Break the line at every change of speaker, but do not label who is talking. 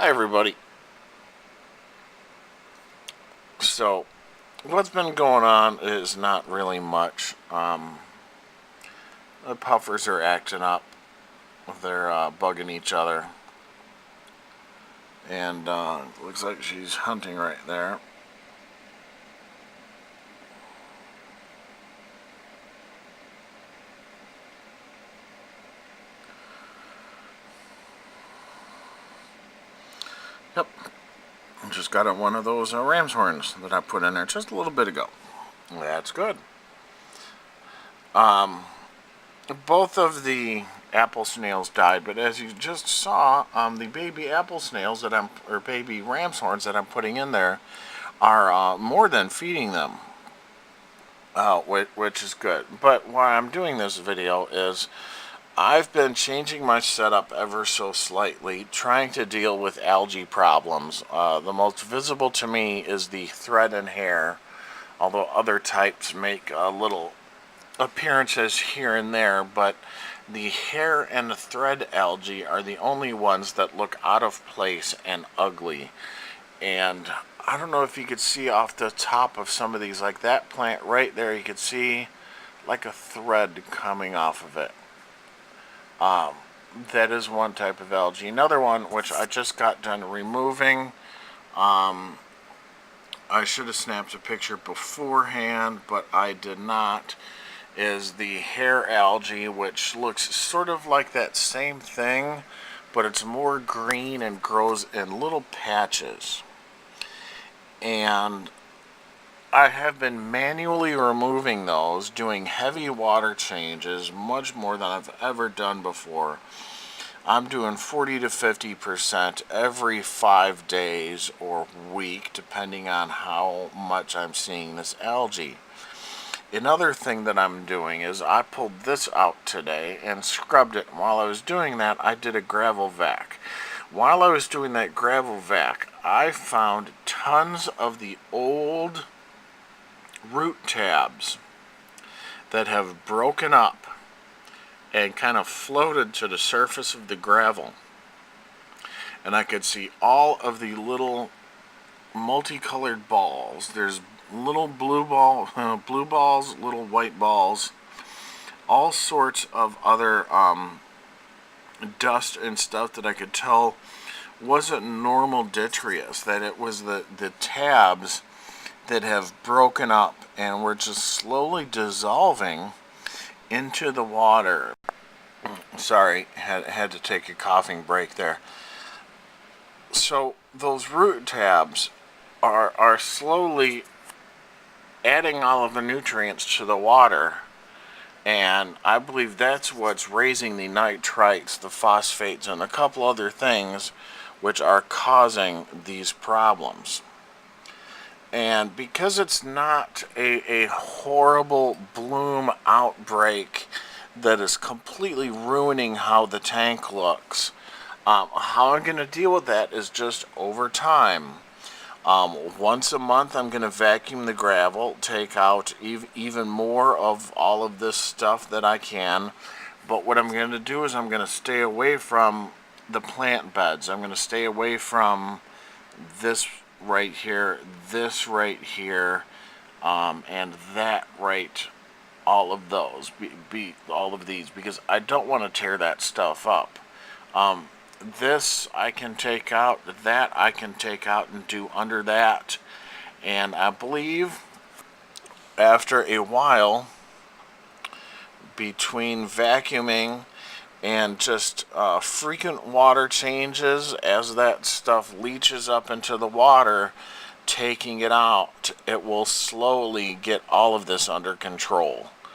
Hi everybody. So, what's been going on is not really much. The puffers are acting up. They're bugging each other. And looks like she's hunting right there. Yep. Just got one of those ram's horns that I put in there just a little bit ago. That's good. Both of the apple snails died, but as you just saw, the baby apple snails or baby ram's horns that I'm putting in there are more than feeding them, which is good. But why I'm doing this video is I've been changing my setup ever so slightly, trying to deal with algae problems. The most visible to me is the thread and hair, although other types make little appearances here and there, but the hair and the thread algae are the only ones that look out of place and ugly. And I don't know if you could see off the top of some of these, like that plant right there, you could see like a thread coming off of it. That is one type of algae. Another one, which I just got done removing, I should have snapped a picture beforehand, but I did not, is the hair algae, which looks sort of like that same thing, but it's more green and grows in little patches. And I have been manually removing those, doing heavy water changes, much more than I've ever done before. I'm doing 40 to 50% every 5 days or week, depending on how much I'm seeing this algae. Another thing that I'm doing is I pulled this out today and scrubbed it. And while I was doing that, I did a gravel vac. While I was doing that gravel vac, I found tons of the old root tabs that have broken up and kind of floated to the surface of the gravel. And I could see all of the little multicolored balls. There's little blue balls, little white balls, all sorts of other dust and stuff that I could tell wasn't normal detritus, that it was the tabs that have broken up and were just slowly dissolving into the water. Sorry, had to take a coughing break there. So those root tabs are slowly adding all of the nutrients to the water, and I believe that's what's raising the nitrites, the phosphates, and a couple other things which are causing these problems. And because it's not a horrible bloom outbreak that is completely ruining how the tank looks, how I'm going to deal with that is just over time. Once a month I'm going to vacuum the gravel, take out even more of all of this stuff that I can. But what I'm going to do is I'm going to stay away from the plant beds. I'm going to stay away from this right here, this right here, and that right, all of those, all of these, because I don't want to tear that stuff up. This I can take out, that I can take out and do under that. And I believe after a while, between vacuuming and just frequent water changes, as that stuff leaches up into the water, taking it out, it will slowly get all of this under control.